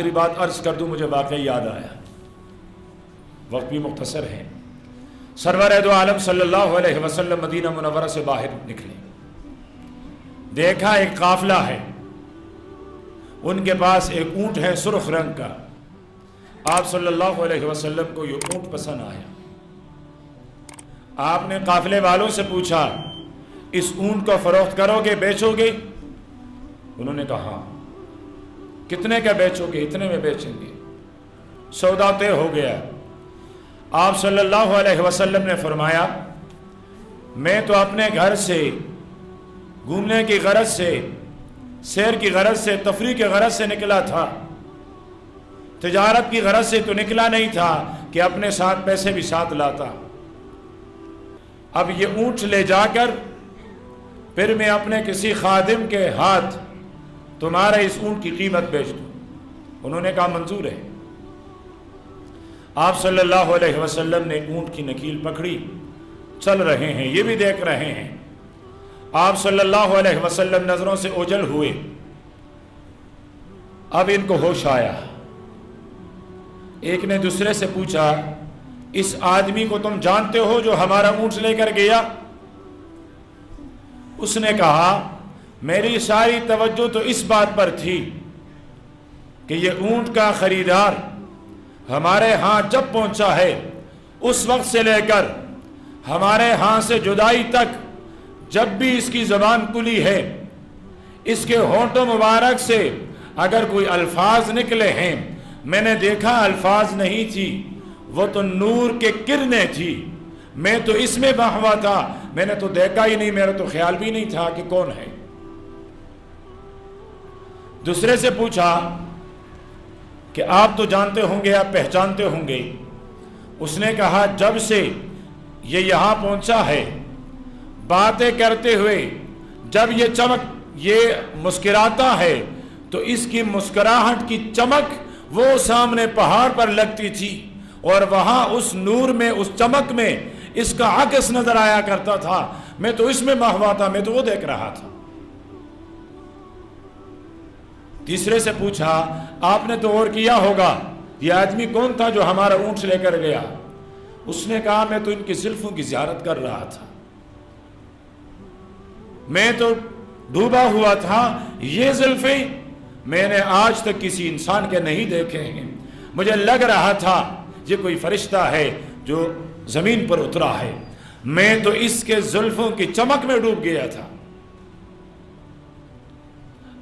آخری بات عرض کر دوں، مجھے واقعی یاد آیا، وقت بھی مختصر ہے۔ سرور دو عالم صلی اللہ علیہ وسلم مدینہ منورہ سے باہر نکلے، دیکھا ایک قافلہ ہے، ان کے پاس ایک اونٹ ہے سرخ رنگ کا۔ آپ صلی اللہ علیہ وسلم کو یہ اونٹ پسند آیا۔ آپ نے قافلے والوں سے پوچھا، اس اونٹ کو فروخت کرو گے، بیچو گے؟ انہوں نے کہا، کتنے کا بیچو گے؟ اتنے میں بیچیں گے۔ سودا طے ہو گیا۔ آپ صلی اللہ علیہ وسلم نے فرمایا، میں تو اپنے گھر سے گھومنے کی غرض سے، سیر کی غرض سے، تفریح کی غرض سے نکلا تھا، تجارت کی غرض سے تو نکلا نہیں تھا کہ اپنے ساتھ پیسے بھی ساتھ لاتا۔ اب یہ اونٹ لے جا کر پھر میں اپنے کسی خادم کے ہاتھ تمہارے اس اونٹ کی قیمت بیچ دوں۔ انہوں نے کہا منظور ہے۔ آپ صلی اللہ علیہ وسلم نے اونٹ کی نکیل پکڑی، چل رہے ہیں، یہ بھی دیکھ رہے ہیں۔ آپ صلی اللہ علیہ وسلم نظروں سے اوجھل ہوئے۔ اب ان کو ہوش آیا۔ ایک نے دوسرے سے پوچھا، اس آدمی کو تم جانتے ہو جو ہمارا اونٹ لے کر گیا؟ اس نے کہا، میری ساری توجہ تو اس بات پر تھی کہ یہ اونٹ کا خریدار ہمارے ہاں جب پہنچا ہے، اس وقت سے لے کر ہمارے ہاں سے جدائی تک جب بھی اس کی زبان کھلی ہے، اس کے ہونٹوں مبارک سے اگر کوئی الفاظ نکلے ہیں، میں نے دیکھا الفاظ نہیں تھی، وہ تو نور کے کرنیں تھی۔ میں تو اس میں بہوا تھا، میں نے تو دیکھا ہی نہیں، میرا تو خیال بھی نہیں تھا کہ کون ہے۔ دوسرے سے پوچھا کہ آپ تو جانتے ہوں گے، آپ پہچانتے ہوں گے؟ اس نے کہا، جب سے یہ یہاں پہنچا ہے، باتیں کرتے ہوئے جب یہ مسکراتا ہے تو اس کی مسکراہٹ کی چمک وہ سامنے پہاڑ پر لگتی تھی، اور وہاں اس نور میں، اس چمک میں اس کا عکس نظر آیا کرتا تھا۔ میں تو اس میں مہوا تھا، میں تو وہ دیکھ رہا تھا۔ تیسرے سے پوچھا، آپ نے تو اور کیا ہوگا، یہ آدمی کون تھا جو ہمارا اونٹ لے کر گیا؟ اس نے کہا، میں تو ان کی زلفوں کی زیارت کر رہا تھا، میں تو ڈوبا ہوا تھا۔ یہ زلفیں میں نے آج تک کسی انسان کے نہیں دیکھے ہیں، مجھے لگ رہا تھا یہ کوئی فرشتہ ہے جو زمین پر اترا ہے، میں تو اس کے زلفوں کی چمک میں ڈوب گیا تھا۔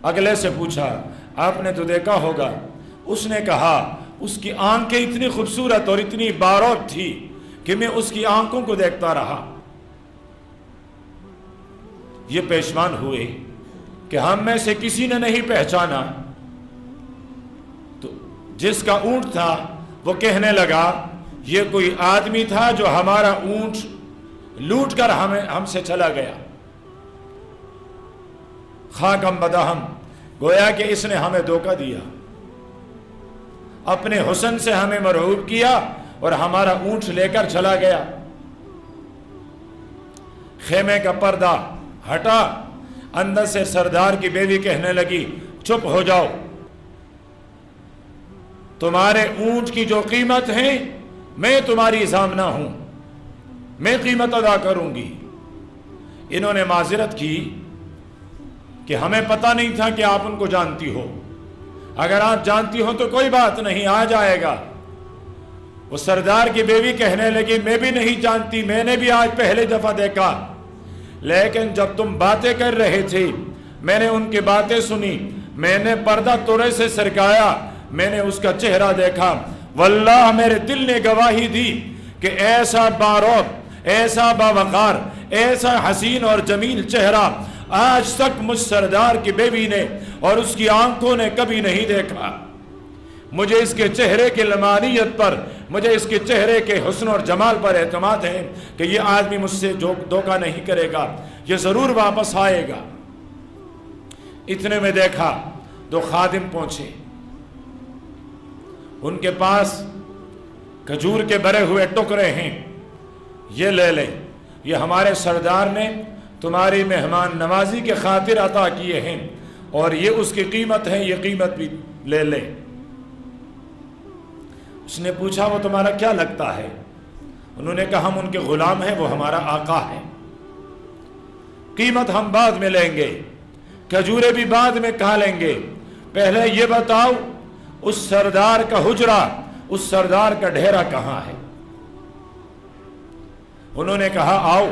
اگلے سے پوچھا، آپ نے تو دیکھا ہوگا؟ اس نے کہا، اس کی آنکھیں اتنی خوبصورت اور اتنی بارود تھی کہ میں اس کی آنکھوں کو دیکھتا رہا۔ یہ پیشمان ہوئے کہ ہم میں سے کسی نے نہیں پہچانا۔ تو جس کا اونٹ تھا وہ کہنے لگا، یہ کوئی آدمی تھا جو ہمارا اونٹ لوٹ کر ہم سے چلا گیا۔ خاکم بدہم، گویا کہ اس نے ہمیں دھوکہ دیا، اپنے حسن سے ہمیں مرعوب کیا اور ہمارا اونٹ لے کر چلا گیا۔ خیمے کا پردہ ہٹا، اندر سے سردار کی بیوی کہنے لگی، چپ ہو جاؤ، تمہارے اونٹ کی جو قیمت ہے میں تمہاری ضامنہ ہوں، میں قیمت ادا کروں گی۔ انہوں نے معذرت کی کہ ہمیں پتہ نہیں تھا کہ آپ ان کو جانتی ہو، اگر آپ جانتی ہو تو کوئی بات نہیں، آ جائے گا۔ وہ سردار کی بیوی کہنے لگی، میں بھی نہیں جانتی، میں نے بھی آج پہلے دفعہ دیکھا، لیکن جب تم باتیں کر رہے تھے میں نے ان کی باتیں سنی، میں نے پردہ توڑے سے سرکایا، میں نے اس کا چہرہ دیکھا، واللہ میرے دل نے گواہی دی کہ ایسا بارود، ایسا باوقار، ایسا حسین اور جمیل چہرہ آج تک مجھ سردار کی بیوی نے اور اس کی آنکھوں نے کبھی نہیں دیکھا۔ مجھے اس کے چہرے کی لمانیت پر، مجھے اس کے چہرے کے حسن اور جمال پر اعتماد ہے کہ یہ آدمی مجھ سے دھوکہ نہیں کرے گا، یہ ضرور واپس آئے گا۔ اتنے میں دیکھا دو خادم پہنچے، ان کے پاس کھجور کے بھرے ہوئے ٹکڑے ہیں، یہ لے لیں، یہ ہمارے سردار نے تمہاری مہمان نوازی کے خاطر عطا کیے ہیں، اور یہ اس کی قیمت ہے، یہ قیمت بھی لے لیں۔ اس نے پوچھا وہ تمہارا کیا لگتا ہے؟ انہوں نے کہا ہم ان کے غلام ہیں، وہ ہمارا آقا ہے، قیمت ہم بعد میں لیں گے، کھجورے بھی بعد میں کھا لیں گے، پہلے یہ بتاؤ اس سردار کا حجرہ، اس سردار کا ڈھیرا کہاں ہے؟ انہوں نے کہا آؤ،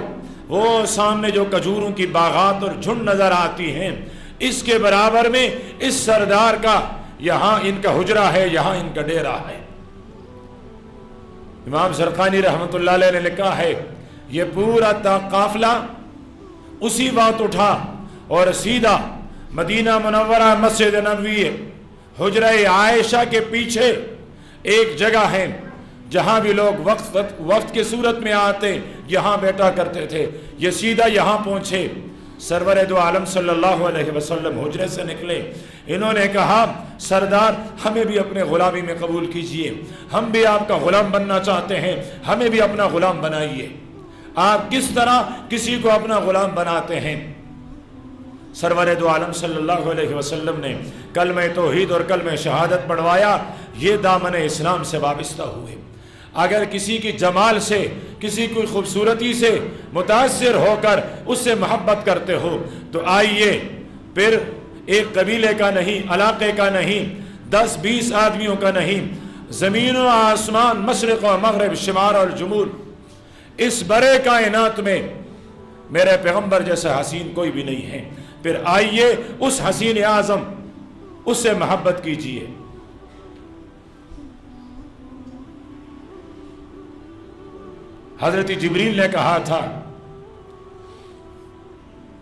وہ سامنے جو کھجوروں کی باغات اور جھنڈ نظر آتی ہیں، اس کے برابر میں اس سردار کا یہاں ان کا حجرہ ہے، یہاں ان کا ڈیرا ہے۔ امام زرقانی رحمت اللہ علیہ نے لکھا ہے یہ پورا قافلہ اسی وقت اٹھا اور سیدھا مدینہ منورہ مسجد نبوی حجرہ عائشہ کے پیچھے ایک جگہ ہے جہاں بھی لوگ وقت کی صورت میں آتے یہاں بیٹھا کرتے تھے، یہ سیدھا یہاں پہنچے۔ سرور دو عالم صلی اللہ علیہ وسلم حجرے سے نکلے، انہوں نے کہا سردار ہمیں بھی اپنے غلامی میں قبول کیجئے، ہم بھی آپ کا غلام بننا چاہتے ہیں، ہمیں بھی اپنا غلام بنائیے۔ آپ کس طرح کسی کو اپنا غلام بناتے ہیں؟ سرور دو عالم صلی اللہ علیہ وسلم نے کلمہ توحید اور کلمہ شہادت پڑھوایا، یہ دامن اسلام سے وابستہ ہوئے۔ اگر کسی کی جمال سے، کسی کی خوبصورتی سے متاثر ہو کر اس سے محبت کرتے ہو تو آئیے، پھر ایک قبیلے کا نہیں، علاقے کا نہیں، 10-20 آدمیوں کا نہیں، زمین و آسمان، مشرق و مغرب، شمال اور جنوب، اس بڑے کائنات میں میرے پیغمبر جیسا حسین کوئی بھی نہیں ہے، پھر آئیے اس حسین اعظم اس سے محبت کیجئے۔ حضرت جبریل نے کہا تھا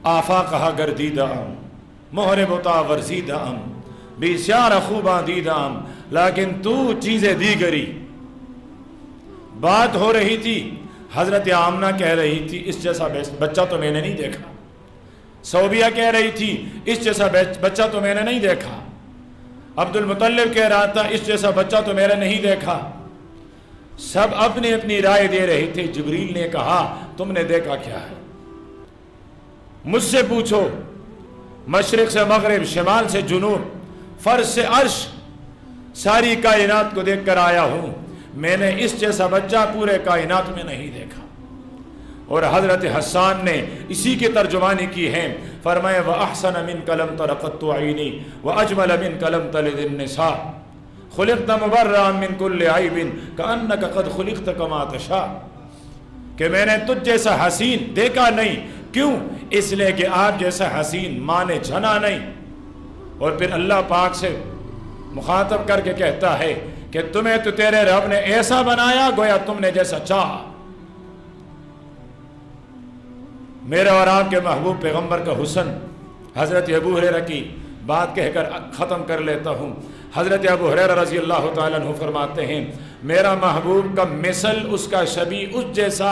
آفاقہ گردیدام محربتا ورزیدام بیسیار خوباں دیدام، لیکن تو چیزیں دیگری۔ بات ہو رہی تھی، حضرت آمنہ کہہ رہی تھی اس جیسا بچہ تو میں نے نہیں دیکھا، صوبیہ کہہ رہی تھی اس جیسا بچہ تو میں نے نہیں دیکھا، عبد المطلب کہہ رہا تھا اس جیسا بچہ تو میں نے نہیں دیکھا، سب اپنی اپنی رائے دے رہے تھے۔ جبریل نے کہا تم نے دیکھا کیا ہے؟ مجھ سے پوچھو، مشرق سے مغرب، شمال سے جنوب، فرش سے عرش، ساری کائنات کو دیکھ کر آیا ہوں، میں نے اس جیسا بچہ پورے کائنات میں نہیں دیکھا۔ اور حضرت حسان نے اسی کی ترجمانی کی ہے، فرمایا وَأَحْسَنَ مِنْكَ لَمْ تَرَ قَطُّ عَيْنِي وَأَجْمَلَ مِنْكَ لَمْ تَلِدِ النِّسَاءُ خلقت مبرئا من کل عیب کأنک قد خلقت کما تشاء، کہ میں نے تجھ جیسا حسین دیکھا نہیں، کیوں؟ اس لیے کہ آپ جیسا حسین مانے جنا نہیں۔ اور پھر اللہ پاک سے مخاطب کر کے کہتا ہے کہ تمہیں تو تیرے رب نے ایسا بنایا گویا تم نے جیسا چاہا۔ میرے اور آپ کے محبوب پیغمبر کا حسن، حضرت ابو ہریرہ کی بات کہہ کر ختم کر لیتا ہوں۔ حضرت ابو ہریرہ رضی اللہ تعالیٰ عنہ فرماتے ہیں میرا محبوب کا مثل، اس کا شبیہ، اس جیسا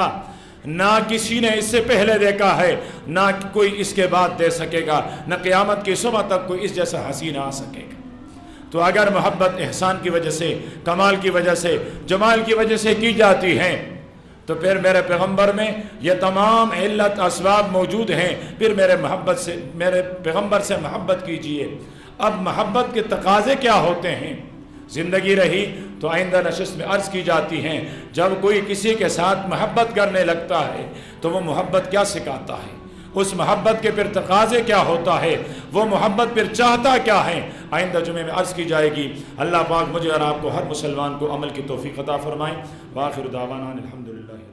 نہ کسی نے اس سے پہلے دیکھا ہے، نہ کوئی اس کے بعد دے سکے گا، نہ قیامت کی صبح تک کوئی اس جیسا حسین آ سکے گا۔ تو اگر محبت احسان کی وجہ سے، کمال کی وجہ سے، جمال کی وجہ سے کی جاتی ہے تو پھر میرے پیغمبر میں یہ تمام علت اسباب موجود ہیں، پھر میرے پیغمبر سے محبت کیجئے۔ اب محبت کے تقاضے کیا ہوتے ہیں؟ زندگی رہی تو آئندہ نشست میں عرض کی جاتی ہیں، جب کوئی کسی کے ساتھ محبت کرنے لگتا ہے تو وہ محبت کیا سکھاتا ہے، اس محبت کے پھر تقاضے کیا ہوتا ہے، وہ محبت پھر چاہتا کیا ہے، آئندہ جمعے میں عرض کی جائے گی۔ اللہ پاک مجھے اور آپ کو، ہر مسلمان کو عمل کی توفیق عطا فرمائے۔ وآخر دعوانا الحمدللہ۔